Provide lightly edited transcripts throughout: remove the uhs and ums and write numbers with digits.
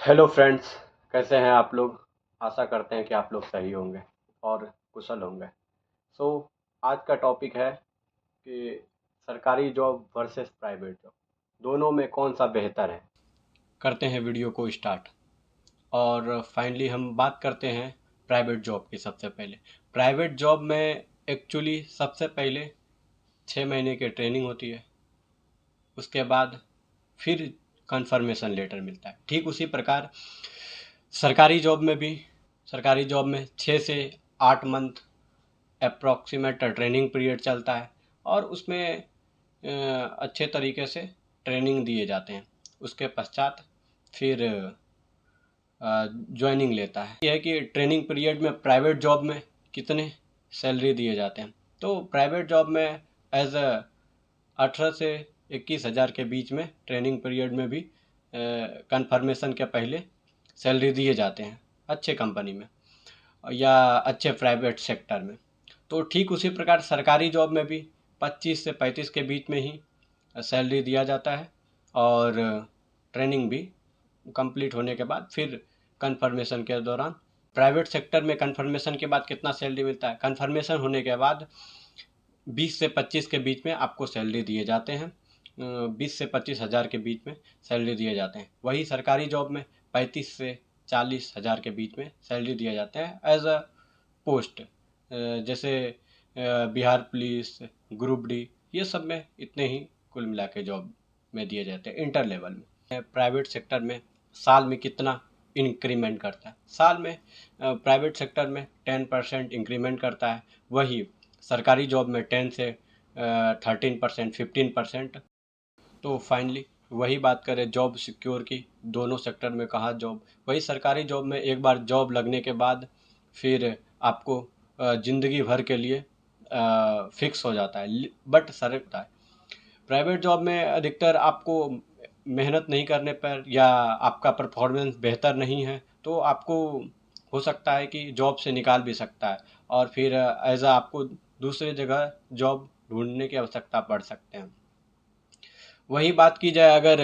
Hello friends, कैसे हैं आप लोग। आशा करते हैं कि आप लोग सही होंगे और कुशल होंगे। सो आज का टॉपिक है कि सरकारी जॉब वर्सेस प्राइवेट जॉब, दोनों में कौन सा बेहतर है। करते हैं वीडियो को स्टार्ट। और फाइनली हम बात करते हैं प्राइवेट जॉब की। सबसे पहले प्राइवेट जॉब में एक्चुअली सबसे पहले 6 महीने की ट्रेनिंग होती है। उसके बाद फिर कंफर्मेशन लेटर मिलता है। ठीक उसी प्रकार सरकारी जॉब में भी, सरकारी जॉब में 6 से 8 मंथ अप्रॉक्सीमेट ट्रेनिंग पीरियड चलता है और उसमें अच्छे तरीके से ट्रेनिंग दिए जाते हैं। उसके पश्चात फिर ज्वाइनिंग लेता है। यह है कि ट्रेनिंग पीरियड में प्राइवेट जॉब में कितने सैलरी दिए जाते हैं। तो प्राइवेट जॉब में एज 18 से 21 हज़ार के बीच में ट्रेनिंग पीरियड में भी कंफर्मेशन के पहले सैलरी दिए जाते हैं अच्छे कंपनी में या अच्छे प्राइवेट सेक्टर में। तो ठीक उसी प्रकार सरकारी जॉब में भी 25 से 35 के बीच में ही सैलरी दिया जाता है और ट्रेनिंग भी कंप्लीट होने के बाद फिर कंफर्मेशन के दौरान। प्राइवेट सेक्टर में कंफर्मेशन के बाद कितना सैलरी मिलता है, कंफर्मेशन होने के बाद 20 से 25 के बीच में आपको सैलरी दिए जाते हैं। 20 से 25 हज़ार के बीच में सैलरी दिए जाते हैं। वही सरकारी जॉब में 35 से 40 हज़ार के बीच में सैलरी दिए जाते हैं एज अ पोस्ट। जैसे बिहार पुलिस, ग्रुप डी, ये सब में इतने ही कुल मिला के जॉब में दिए जाते हैं इंटर लेवल में। प्राइवेट सेक्टर में साल में कितना इंक्रीमेंट करता है, साल में प्राइवेट सेक्टर में 10% इंक्रीमेंट करता है। वही सरकारी जॉब में 10 से 13%, 15%। तो फाइनली वही बात करें जॉब सिक्योर की, दोनों सेक्टर में कहा जॉब। वही सरकारी जॉब में एक बार जॉब लगने के बाद फिर आपको ज़िंदगी भर के लिए फिक्स हो जाता है। बट सर होता है प्राइवेट जॉब में अधिकतर आपको मेहनत नहीं करने पर या आपका परफॉर्मेंस बेहतर नहीं है तो आपको हो सकता है कि जॉब से निकाल भी सकता है और फिर एज आ आपको दूसरी जगह जॉब ढूंढने की आवश्यकता पड़ सकते हैं। वही बात की जाए अगर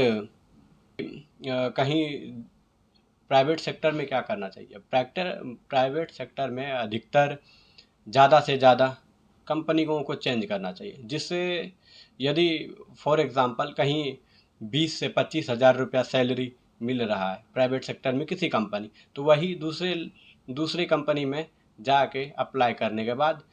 कहीं प्राइवेट सेक्टर में क्या करना चाहिए। प्राइवेट सेक्टर में अधिकतर ज़्यादा से ज़्यादा कंपनियों को चेंज करना चाहिए, जिससे यदि फॉर एग्ज़ाम्पल कहीं 20 से 25 हज़ार रुपया सैलरी मिल रहा है प्राइवेट सेक्टर में किसी कंपनी, तो वही दूसरी कंपनी में जाके अप्लाई करने के बाद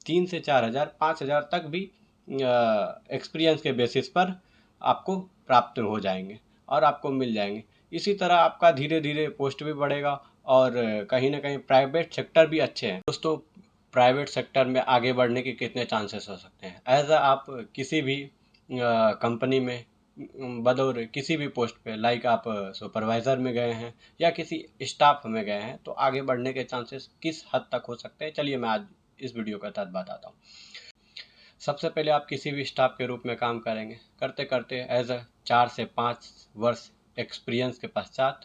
3 से 4 हज़ार 5 हज़ार तक भी एक्सपीरियंस के बेसिस पर आपको प्राप्त हो जाएंगे और आपको मिल जाएंगे। इसी तरह आपका धीरे धीरे पोस्ट भी बढ़ेगा और कहीं ना कहीं प्राइवेट सेक्टर भी अच्छे हैं। दोस्तों, प्राइवेट सेक्टर में आगे बढ़ने के कितने चांसेस हो सकते हैं। एज आप किसी भी कंपनी में बतौर किसी भी पोस्ट पे, लाइक आप सुपरवाइज़र में गए हैं या किसी स्टाफ में गए हैं, तो आगे बढ़ने के चांसेस किस हद तक हो सकते हैं, चलिए मैं आज इस वीडियो के तहत बताता हूँ। सबसे पहले आप किसी भी स्टाफ के रूप में काम करेंगे, करते करते एज अ 4 से 5 वर्ष एक्सपीरियंस के पश्चात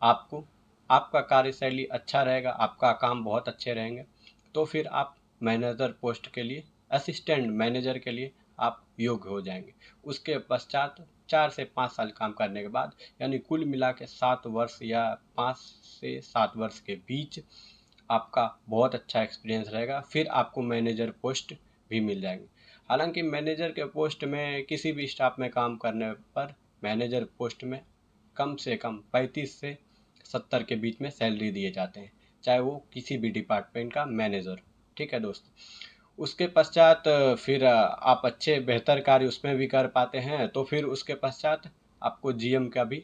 आपको आपका कार्यशैली अच्छा रहेगा, आपका काम बहुत अच्छे रहेंगे, तो फिर आप मैनेजर पोस्ट के लिए, असिस्टेंट मैनेजर के लिए आप योग्य हो जाएंगे। उसके पश्चात 4 से 5 साल काम करने के बाद, यानी कुल मिला के 7 वर्ष या 5 से 7 वर्ष के बीच आपका बहुत अच्छा एक्सपीरियंस रहेगा, फिर आपको मैनेजर पोस्ट भी मिल जाएंगे। हालांकि मैनेजर के पोस्ट में किसी भी स्टाफ में काम करने पर मैनेजर पोस्ट में कम से कम 35 से 70 के बीच में सैलरी दिए जाते हैं, चाहे वो किसी भी डिपार्टमेंट का मैनेजर। ठीक है दोस्त। उसके पश्चात फिर आप अच्छे बेहतर कार्य उसमें भी कर पाते हैं तो फिर उसके पश्चात आपको जीएम का भी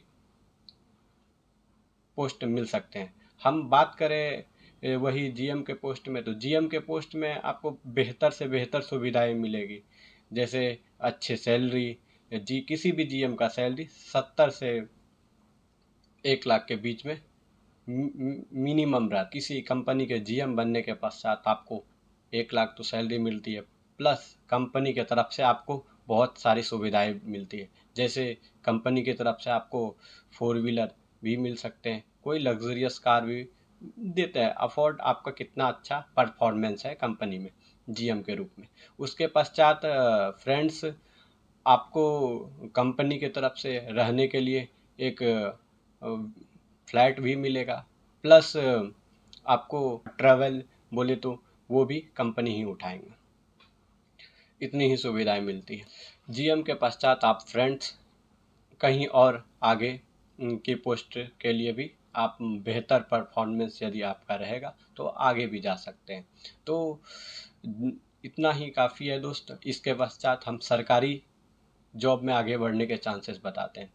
पोस्ट मिल सकते हैं। हम बात करें वही जीएम के पोस्ट में, तो जीएम के पोस्ट में आपको बेहतर से बेहतर सुविधाएं मिलेगी, जैसे अच्छे सैलरी। किसी भी जीएम का सैलरी 70 से 1 लाख के बीच में मिनिमम रहा। किसी कंपनी के जीएम बनने के पश्चात आपको 1 लाख तो सैलरी मिलती है, प्लस कंपनी के तरफ से आपको बहुत सारी सुविधाएं मिलती है। जैसे कंपनी की तरफ से आपको 4 व्हीलर भी मिल सकते हैं, कोई लग्जरियस कार भी देते हैं। अफोर्ड आपका कितना अच्छा परफॉर्मेंस है कंपनी में जीएम के रूप में। उसके पश्चात फ्रेंड्स, आपको कंपनी की तरफ से रहने के लिए एक फ्लैट भी मिलेगा, प्लस आपको ट्रैवल बोले तो वो भी कंपनी ही उठाएंगे। इतनी ही सुविधाएं मिलती हैं। जीएम के पश्चात आप फ्रेंड्स कहीं और आगे की पोस्ट के लिए भी आप बेहतर परफॉर्मेंस यदि आपका रहेगा तो आगे भी जा सकते हैं। तो इतना ही काफ़ी है दोस्त। इसके पश्चात हम सरकारी जॉब में आगे बढ़ने के चांसेस बताते हैं।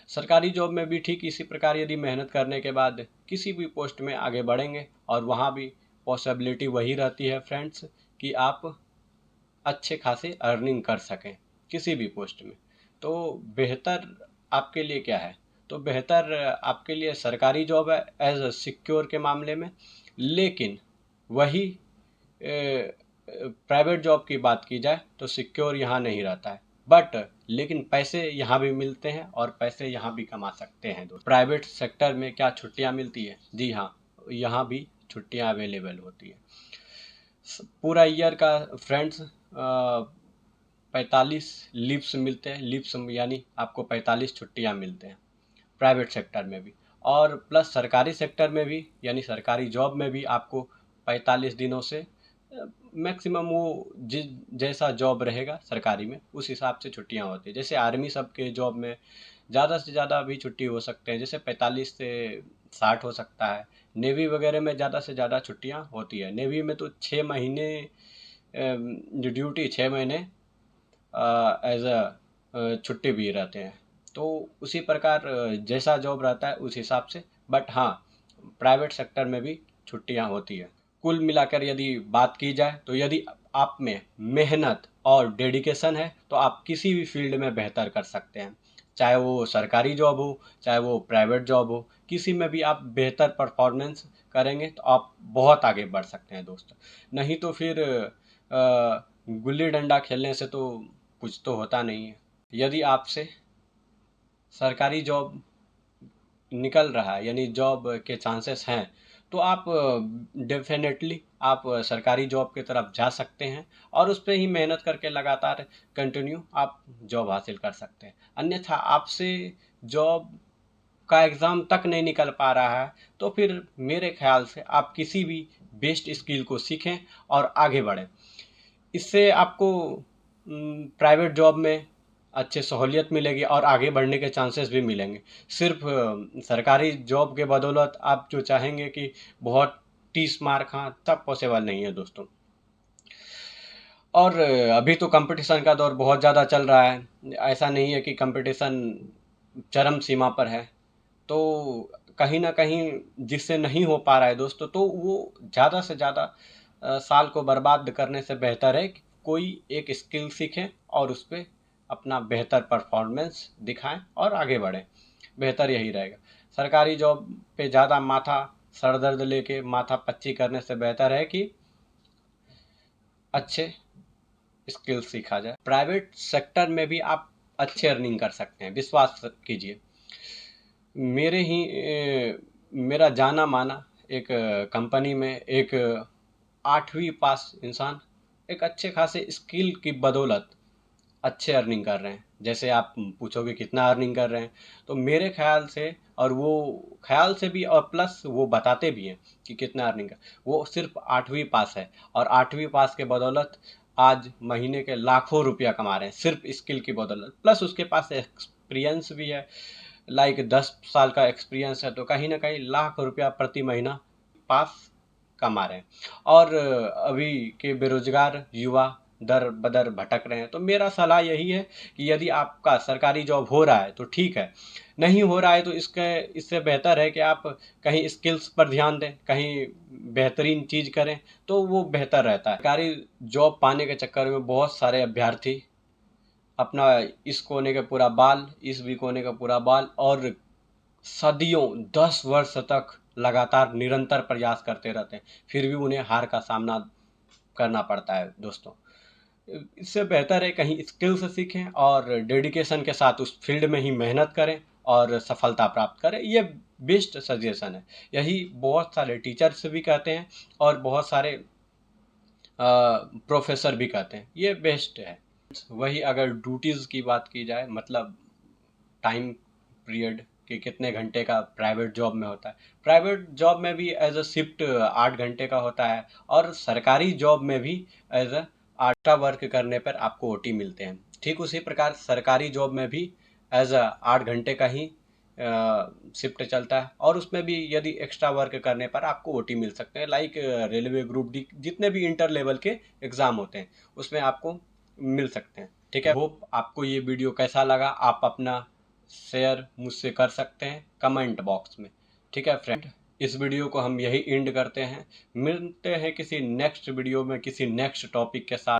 सरकारी जॉब में भी ठीक इसी प्रकार यदि मेहनत करने के बाद किसी भी पोस्ट में आगे बढ़ेंगे और वहाँ भी पॉसिबिलिटी वही रहती है फ्रेंड्स कि आप अच्छे खासे अर्निंग कर सकें किसी भी पोस्ट में। तो बेहतर आपके लिए क्या है? तो बेहतर आपके लिए सरकारी जॉब है एज अ सिक्योर के मामले में। लेकिन वही प्राइवेट जॉब की बात की जाए तो सिक्योर यहाँ नहीं रहता है, बट लेकिन पैसे यहाँ भी मिलते हैं और पैसे यहाँ भी कमा सकते हैं। प्राइवेट सेक्टर में क्या छुट्टियाँ मिलती है? जी हाँ, यहाँ भी छुट्टियाँ अवेलेबल होती है। पूरा ईयर का फ्रेंड्स 45 लीव्स मिलते हैं। लीव्स यानी आपको 45 छुट्टियाँ मिलते हैं प्राइवेट सेक्टर में भी, और प्लस सरकारी सेक्टर में भी यानी सरकारी जॉब में भी आपको 45 दिनों से मैक्सिमम वो जैसा जॉब रहेगा सरकारी में उस हिसाब से छुट्टियां होती है। जैसे आर्मी सब के जॉब में ज़्यादा से ज़्यादा भी छुट्टी हो सकते हैं, जैसे 45 से 60 हो सकता है। नेवी वगैरह में ज़्यादा से ज़्यादा छुट्टियां होती है। नेवी में तो 6 महीने ड्यूटी, 6 महीने एज अ छुट्टी भी रहते हैं। तो उसी प्रकार जैसा जॉब रहता है उस हिसाब से, बट हाँ प्राइवेट सेक्टर में भी छुट्टियां होती है। कुल मिलाकर यदि बात की जाए तो यदि आप में मेहनत और डेडिकेशन है तो आप किसी भी फील्ड में बेहतर कर सकते हैं। चाहे वो सरकारी जॉब हो, चाहे वो प्राइवेट जॉब हो, किसी में भी आप बेहतर परफॉर्मेंस करेंगे तो आप बहुत आगे बढ़ सकते हैं दोस्त। नहीं तो फिर गुल्ली डंडा खेलने से तो कुछ तो होता नहीं है। यदि आपसे सरकारी जॉब निकल रहा है यानी जॉब के चांसेस हैं तो आप डेफिनेटली आप सरकारी जॉब की तरफ जा सकते हैं और उस पर ही मेहनत करके लगातार कंटिन्यू आप जॉब हासिल कर सकते हैं। अन्यथा आपसे जॉब का एग्ज़ाम तक नहीं निकल पा रहा है तो फिर मेरे ख्याल से आप किसी भी बेस्ट स्किल को सीखें और आगे बढ़ें। इससे आपको प्राइवेट जॉब में अच्छी सहूलियत मिलेगी और आगे बढ़ने के चांसेस भी मिलेंगे। सिर्फ सरकारी जॉब के बदौलत आप जो चाहेंगे कि बहुत 30 मार खां, सब पॉसिबल नहीं है दोस्तों। और अभी तो कंपटीशन का दौर बहुत ज़्यादा चल रहा है। ऐसा नहीं है कि कंपटीशन चरम सीमा पर है। तो कहीं ना कहीं जिससे नहीं हो पा रहा है दोस्तों तो वो ज़्यादा से ज़्यादा साल को बर्बाद करने से बेहतर है कि कोई एक स्किल सीखें और उस पर अपना बेहतर परफॉर्मेंस दिखाएं और आगे बढ़ें। बेहतर यही रहेगा। सरकारी जॉब पे ज़्यादा माथा सर दर्द लेके माथा पच्ची करने से बेहतर है कि अच्छे स्किल सीखा जाए। प्राइवेट सेक्टर में भी आप अच्छे अर्निंग कर सकते हैं, विश्वास कीजिए। मेरे ही मेरा जाना माना एक कंपनी में एक 8वीं पास इंसान एक अच्छे खासे स्किल की बदौलत अच्छे अर्निंग कर रहे हैं। जैसे आप पूछोगे कितना अर्निंग कर रहे हैं, तो मेरे ख्याल से, और वो ख्याल से भी और प्लस वो बताते भी हैं कि कितना अर्निंग कर, वो सिर्फ 8वीं पास है और 8वीं पास के बदौलत आज महीने के लाखों रुपया कमा रहे हैं सिर्फ स्किल की बदौलत। प्लस उसके पास एक्सपीरियंस भी है, लाइक 10 साल का एक्सपीरियंस है, तो कहीं ना कहीं लाख रुपया प्रति महीना पास कमा रहे हैं। और अभी के बेरोजगार युवा दर बदर भटक रहे हैं। तो मेरा सलाह यही है कि यदि आपका सरकारी जॉब हो रहा है तो ठीक है, नहीं हो रहा है तो इससे बेहतर है कि आप कहीं स्किल्स पर ध्यान दें, कहीं बेहतरीन चीज़ करें, तो वो बेहतर रहता है। सरकारी जॉब पाने के चक्कर में बहुत सारे अभ्यर्थी अपना इस कोने का पूरा बाल, इस भी कोने का पूरा बाल और सदियों 10 वर्ष तक लगातार निरंतर प्रयास करते रहते हैं, फिर भी उन्हें हार का सामना करना पड़ता है दोस्तों। इससे बेहतर है कहीं स्किल से सीखें और डेडिकेशन के साथ उस फील्ड में ही मेहनत करें और सफलता प्राप्त करें। ये बेस्ट सजेशन है। यही बहुत सारे टीचर्स भी कहते हैं और बहुत सारे प्रोफेसर भी कहते हैं, ये बेस्ट है। वही अगर ड्यूटीज़ की बात की जाए, मतलब टाइम पीरियड कि कितने घंटे का प्राइवेट जॉब में होता है। प्राइवेट जॉब में भी एज अ शिफ्ट 8 घंटे का होता है, और सरकारी जॉब में भी एज अ 8 वर्क करने पर आपको ओटी मिलते हैं। ठीक उसी प्रकार सरकारी जॉब में भी एज अ 8 घंटे का ही शिफ्ट चलता है, और उसमें भी यदि एक्स्ट्रा वर्क करने पर आपको ओटी मिल सकते हैं। लाइक रेलवे, ग्रुप डी, जितने भी इंटर लेवल के एग्ज़ाम होते हैं उसमें आपको मिल सकते हैं। ठीक है, होप आपको ये वीडियो कैसा लगा, आप अपना शेयर मुझसे कर सकते हैं कमेंट बॉक्स में। ठीक है फ्रेंड, इस वीडियो को हम यही एंड करते हैं। मिलते हैं किसी नेक्स्ट वीडियो में किसी नेक्स्ट टॉपिक के साथ।